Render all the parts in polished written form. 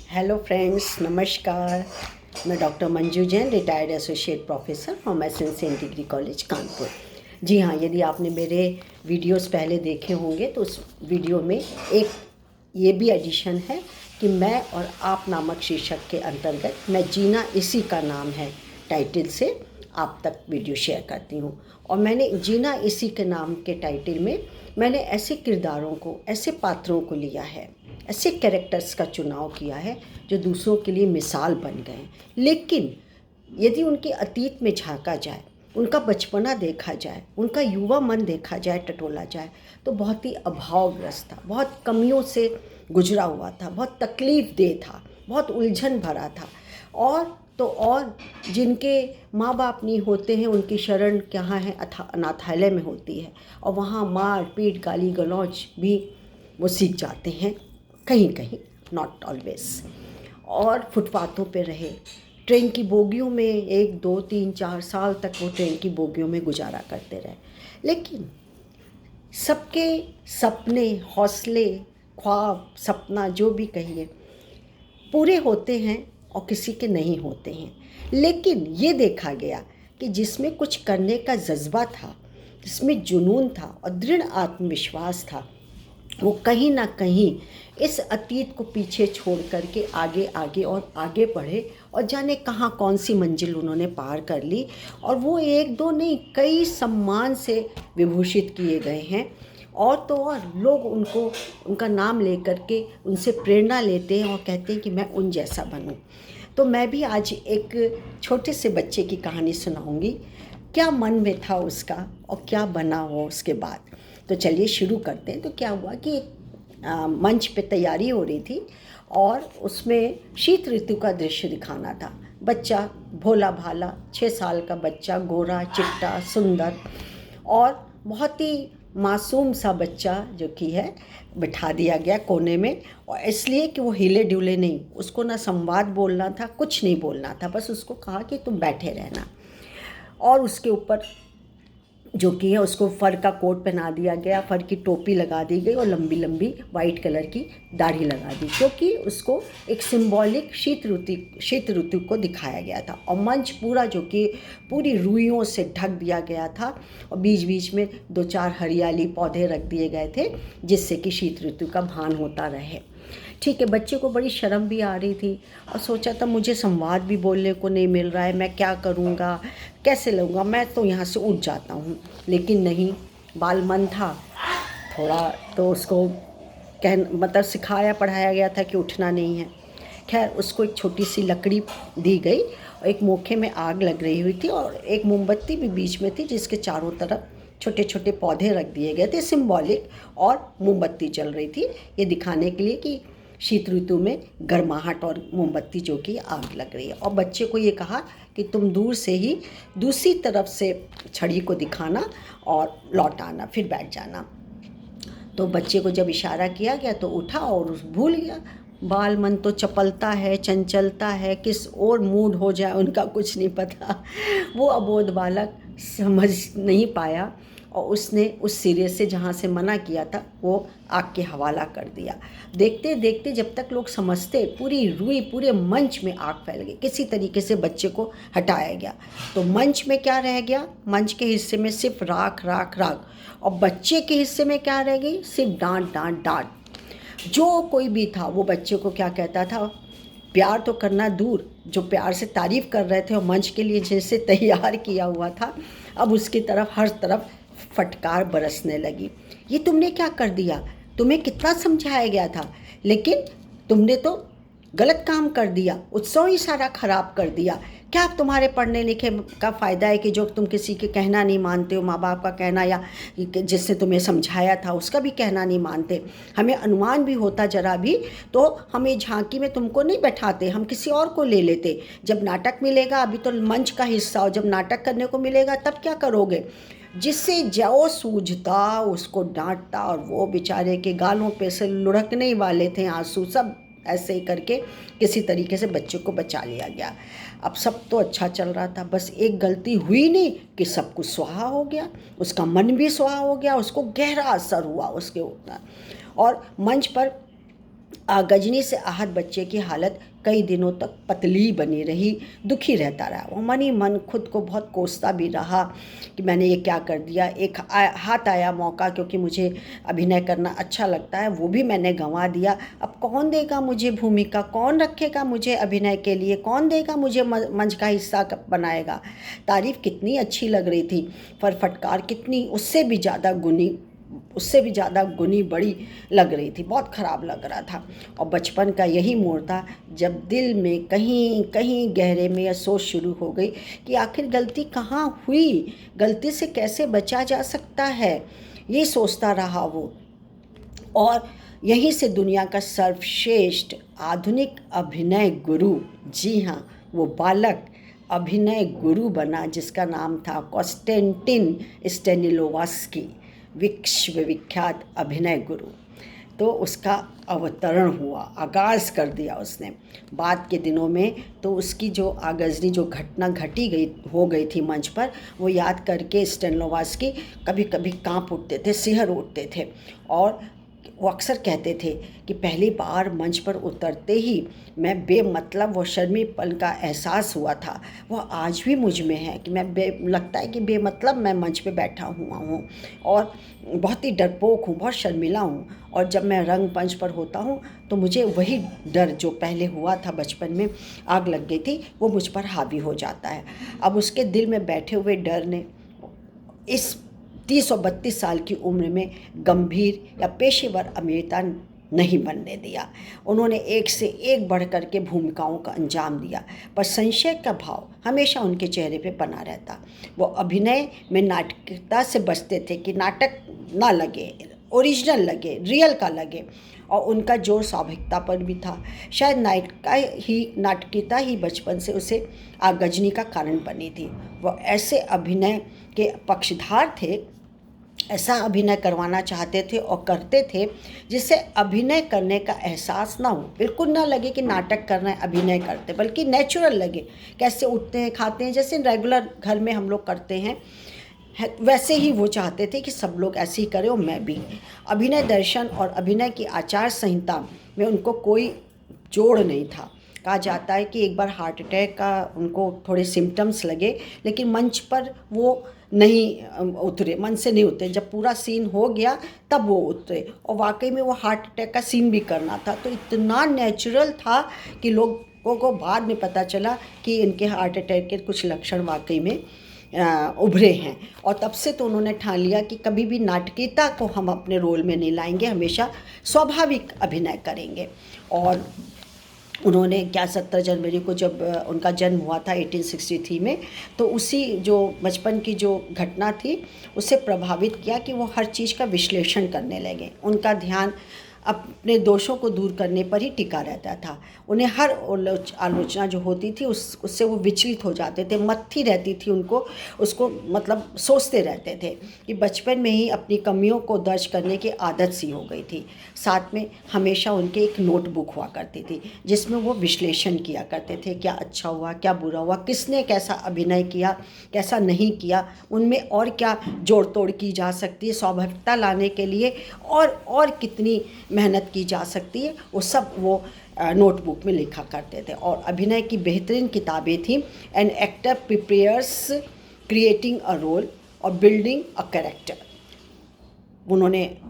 Hello friends, नमस्कार। मैं doctor Manju Jain, retired associate professor from SNCN degree college Kanpur. जी हाँ, यदि आपने मेरे वीडियोस पहले देखे होंगे तो उस वीडियो में एक ये भी एडिशन है कि मैं और आप नामक शीर्षक के अंतर्गत मैं जीना इसी का नाम है टाइटल से आप तक वीडियो शेयर करती हूँ। और मैंने जीना इसी के नाम के टाइटल में मैंने ऐसे किरदारों को, ऐसे पात्रों को लिया है, ऐसे कैरेक्टर्स का चुनाव किया है जो दूसरों के लिए मिसाल बन गए। लेकिन यदि उनके अतीत में झांका जाए, उनका बचपना देखा जाए, उनका युवा मन देखा जाए, टटोला जाए, तो बहुत ही अभावग्रस्त था, बहुत कमियों से गुजरा हुआ था, बहुत तकलीफ दे था, बहुत उलझन भरा था। और तो और जिनके माँ बाप नहीं होते हैं उनकी शरण कहाँ है, अनाथालय में होती है, और वहाँ मार पीट गाली गलौज भी वो सीख जाते हैं कहीं कहीं, नॉट ऑलवेज। और फुटपाथों पे रहे, ट्रेन की बोगियों में 1 2 3 4 साल तक वो ट्रेन की बोगियों में गुजारा करते रहे। लेकिन सबके सपने, हौसले, ख्वाब, सपना जो भी कहिए, पूरे होते हैं और किसी के नहीं होते हैं। लेकिन ये देखा गया कि जिसमें कुछ करने का जज्बा था, जिसमें जुनून था और दृढ़ आत्मविश्वास था, वो कहीं ना कहीं इस अतीत को पीछे छोड़ करके आगे आगे और आगे बढ़े, और जाने कहाँ कौन सी मंजिल उन्होंने पार कर ली। और वो एक दो नहीं, कई सम्मान से विभूषित किए गए हैं। और तो और लोग उनको, उनका नाम लेकर के उनसे प्रेरणा लेते हैं और कहते हैं कि मैं उन जैसा बनूं। तो मैं भी आज एक छोटे से बच्चे की कहानी सुनाऊंगी, क्या मन में था उसका और क्या बना वो उसके बाद। तो चलिए शुरू करते हैं। तो क्या हुआ कि मंच पे तैयारी हो रही थी और उसमें शीत ऋतु का दृश्य दिखाना था। बच्चा भोला भाला 6 साल का बच्चा, गोरा चिट्टा सुंदर और बहुत ही मासूम सा बच्चा जो कि है, बिठा दिया गया कोने में। और इसलिए कि वो हिले डुले नहीं, उसको ना संवाद बोलना था, कुछ नहीं बोलना था, बस उसको कहा कि तुम बैठे रहना। और उसके ऊपर जो कि है उसको फ़र का कोट पहना दिया गया, फ़र की टोपी लगा दी गई और लंबी लंबी वाइट कलर की दाढ़ी लगा दी, क्योंकि उसको एक सिंबॉलिक शीत ऋतु को दिखाया गया था। और मंच पूरा जो कि पूरी रुइयों से ढक दिया गया था और बीच बीच में 2 4 हरियाली पौधे रख दिए गए थे जिससे कि शीत ऋतु का भान होता रहे। ठीक है, बच्चे को बड़ी शर्म भी आ रही थी और सोचा था मुझे संवाद भी बोलने को नहीं मिल रहा है, मैं क्या करूँगा, कैसे लूँगा, मैं तो यहाँ से उठ जाता हूँ। लेकिन नहीं, बाल मन था थोड़ा, तो उसको मतलब सिखाया पढ़ाया गया था कि उठना नहीं है। खैर, उसको एक छोटी सी लकड़ी दी गई और एक मोखे में आग लग रही हुई थी और एक मोमबत्ती भी बीच में थी जिसके चारों तरफ छोटे छोटे पौधे रख दिए गए थे सिंबॉलिक, और मोमबत्ती जल रही थी ये दिखाने के लिए कि शीत ऋतु में गर्माहट और मोमबत्ती जो कि आग लग रही है। और बच्चे को ये कहा कि तुम दूर से ही दूसरी तरफ से छड़ी को दिखाना और लौट आना, फिर बैठ जाना। तो बच्चे को जब इशारा किया गया तो उठा और भूल गया। बाल मन तो चपलता है, चंचलता है, किस और मूड हो जाए उनका कुछ नहीं पता। वो अबोध बालक समझ नहीं पाया और उसने उस सिरे से जहाँ से मना किया था वो आग के हवाला कर दिया। देखते देखते जब तक लोग समझते, पूरी रुई, पूरे मंच में आग फैल गई। किसी तरीके से बच्चे को हटाया गया तो मंच में क्या रह गया, मंच के हिस्से में सिर्फ राख राख राख, और बच्चे के हिस्से में क्या रह गई, सिर्फ डांट डांट डांट। जो कोई भी था वो बच्चे को क्या कहता था, प्यार तो करना दूर, जो प्यार से तारीफ़ कर रहे थे और मंच के लिए जैसे तैयार किया हुआ था, अब उसकी तरफ हर तरफ फटकार बरसने लगी। ये तुमने क्या कर दिया, तुम्हें कितना समझाया गया था, लेकिन तुमने तो गलत काम कर दिया, उत्सव ही सारा खराब कर दिया। क्या अब तुम्हारे पढ़ने लिखे का फ़ायदा है कि जो तुम किसी के कहना नहीं मानते हो, माँ बाप का कहना या जिसने तुम्हें समझाया था उसका भी कहना नहीं मानते। हमें अनुमान भी होता जरा भी तो हम ये झांकी में तुमको नहीं बैठाते, हम किसी और को ले लेते। जब नाटक मिलेगा, अभी तो मंच का हिस्सा हो, जब नाटक करने को मिलेगा तब क्या करोगे। जिससे जो सूझता उसको डांटता और वो बेचारे के गालों पे से लुढ़कने ही वाले थे आंसू। सब ऐसे ही करके किसी तरीके से बच्चे को बचा लिया गया। अब सब तो अच्छा चल रहा था, बस एक गलती हुई नहीं कि सब कुछ स्वाहा हो गया, उसका मन भी स्वाहा हो गया, उसको गहरा असर हुआ उसके ऊपर। और मंच पर आगजनी से आहत बच्चे की हालत कई दिनों तक पतली बनी रही, दुखी रहता रहा। वो मन ही मन खुद को बहुत कोसता भी रहा कि मैंने ये क्या कर दिया। एक हाथ आया मौका, क्योंकि मुझे अभिनय करना अच्छा लगता है, वो भी मैंने गंवा दिया। अब कौन देगा मुझे भूमिका, कौन रखेगा मुझे अभिनय के लिए, कौन देगा मुझे मंच का हिस्सा बनाएगा। तारीफ़ कितनी अच्छी लग रही थी, पर फटकार कितनी उससे भी ज़्यादा गुनी बड़ी लग रही थी। बहुत ख़राब लग रहा था। और बचपन का यही मोड़ था जब दिल में कहीं कहीं गहरे में यह सोच शुरू हो गई कि आखिर गलती कहाँ हुई, गलती से कैसे बचा जा सकता है। ये सोचता रहा वो, और यहीं से दुनिया का सर्वश्रेष्ठ आधुनिक अभिनय गुरु, जी हाँ, वो बालक अभिनय गुरु बना जिसका नाम था कॉन्स्टेंटिन स्टेनिलोवास्की, विश्वविख्यात अभिनय गुरु। तो उसका अवतरण हुआ, आगाज़ कर दिया उसने। बाद के दिनों में तो उसकी जो आगजनी जो घटना हो गई थी मंच पर, वो याद करके स्टेनिलोवास्की कभी कभी कांप उठते थे, सिहर उठते थे। और वो अक्सर कहते थे कि पहली बार मंच पर उतरते ही मैं बेमतलब वो शर्मीपन का एहसास हुआ था, वो आज भी मुझ में है कि लगता है कि बेमतलब मैं मंच पे बैठा हुआ हूँ और बहुत ही डरपोक हूँ, बहुत शर्मिला हूँ। और जब मैं रंग मंच पर होता हूँ तो मुझे वही डर जो पहले हुआ था बचपन में, आग लग गई थी, वो मुझ पर हावी हो जाता है। अब उसके दिल में बैठे हुए डर ने इस 30 और 32 साल की उम्र में गंभीर या पेशेवर अभिनेता नहीं बनने दिया। उन्होंने एक से एक बढ़ कर के भूमिकाओं का अंजाम दिया, पर संशय का भाव हमेशा उनके चेहरे पे बना रहता। वो अभिनय में नाटकीयता से बचते थे कि नाटक ना लगे, ओरिजिनल लगे, रियल का लगे। और उनका जोर स्वाभाविकता पर भी था। शायद नाटकीयता ही बचपन से उसे आगजनी का कारण बनी थी। वो ऐसे अभिनय के पक्षधार थे, ऐसा अभिनय करवाना चाहते थे और करते थे जिससे अभिनय करने का एहसास ना हो, बिल्कुल ना लगे कि नाटक कर रहे हैं, अभिनय करते, बल्कि नेचुरल लगे। कैसे उठते हैं, खाते हैं, जैसे रेगुलर घर में हम लोग करते हैं, वैसे ही वो चाहते थे कि सब लोग ऐसे ही करें और मैं भी। अभिनय दर्शन और अभिनय की आचार संहिता में उनको कोई जोड़ नहीं था। कहा जाता है कि एक बार हार्ट अटैक का उनको थोड़े सिम्टम्स लगे, लेकिन मंच पर वो नहीं उतरे, मन से नहीं उतरे। जब पूरा सीन हो गया तब वो उतरे, और वाकई में वो हार्ट अटैक का सीन भी करना था। तो इतना नेचुरल था कि लोगों को बाद में पता चला कि इनके हार्ट अटैक के कुछ लक्षण वाकई में उभरे हैं। और तब से तो उन्होंने ठान लिया कि कभी भी नाटकीयता को हम अपने रोल में नहीं लाएंगे, हमेशा स्वाभाविक अभिनय करेंगे। और उन्होंने 17 जनवरी को जब उनका जन्म हुआ था 1863 में, तो उसी जो बचपन की जो घटना थी उससे प्रभावित किया कि वो हर चीज़ का विश्लेषण करने लगे। उनका ध्यान अपने दोषों को दूर करने पर ही टिका रहता था। उन्हें हर आलोचना जो होती थी उससे वो विचलित हो जाते थे, मत्थी रहती थी उनको, उसको मतलब सोचते रहते थे कि बचपन में ही अपनी कमियों को दर्ज करने की आदत सी हो गई थी। साथ में हमेशा उनके एक नोटबुक हुआ करती थी जिसमें वो विश्लेषण किया करते थे, क्या अच्छा हुआ, क्या बुरा हुआ, किसने कैसा अभिनय किया, कैसा नहीं किया, उनमें और क्या जोड़ तोड़ की जा सकती है स्वाभाविकता लाने के लिए, और कितनी मेहनत की जा सकती है, वो सब वो नोटबुक में लिखा करते थे। और अभिनय की बेहतरीन किताबें थी an actor prepares creating a role और बिल्डिंग अ कैरेक्टर।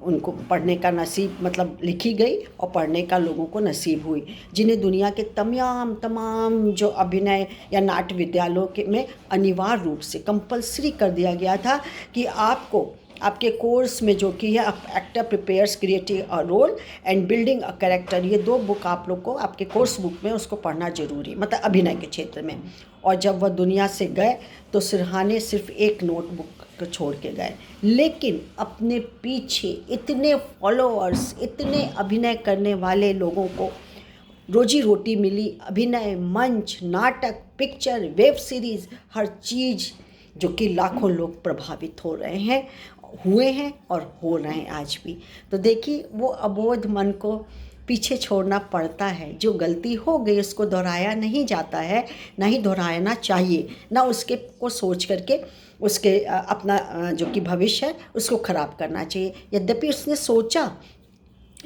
उनको पढ़ने का नसीब, मतलब लिखी गई और पढ़ने का लोगों को नसीब हुई, जिन्हें दुनिया के तमाम जो अभिनय या नाट्य विद्यालयों के में अनिवार्य रूप से कंपलसरी कर दिया गया था कि आपको आपके कोर्स में जो कि है actor prepares creating a role and building a character, ये 2 बुक आप लोग को आपके कोर्स बुक में उसको पढ़ना जरूरी, मतलब अभिनय के क्षेत्र में। और जब वह दुनिया से गए तो सिरहाने सिर्फ एक नोटबुक को छोड़ के गए, लेकिन अपने पीछे इतने फॉलोअर्स, इतने अभिनय करने वाले लोगों को रोजी रोटी मिली। अभिनय, मंच, नाटक, पिक्चर, वेब सीरीज़, हर चीज़ जो कि लाखों लोग प्रभावित हो रहे हैं, हुए हैं और हो रहे हैं आज भी। तो देखिए, वो अबोध मन को पीछे छोड़ना पड़ता है। जो गलती हो गई उसको दोहराया नहीं जाता है, ना ही दोहराना चाहिए, ना उसके को सोच करके उसके अपना जो कि भविष्य है उसको ख़राब करना चाहिए। यद्यपि उसने सोचा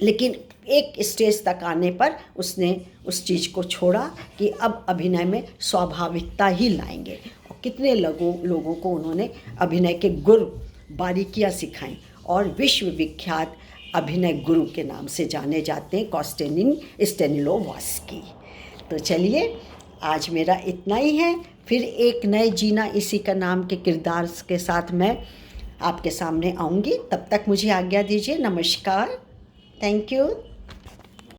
लेकिन एक स्टेज तक आने पर उसने उस चीज़ को छोड़ा कि अब अभिनय में स्वाभाविकता ही लाएंगे। और कितने लोगों को उन्होंने अभिनय के गुर बारीकियाँ सिखाई और विश्व विख्यात अभिनय गुरु के नाम से जाने जाते हैं, कॉस्टेनिन स्टेनिलोवस्की। तो चलिए आज मेरा इतना ही है। फिर एक नए जीना इसी का नाम के किरदार के साथ मैं आपके सामने आऊँगी। तब तक मुझे आज्ञा दीजिए। नमस्कार। Thank you.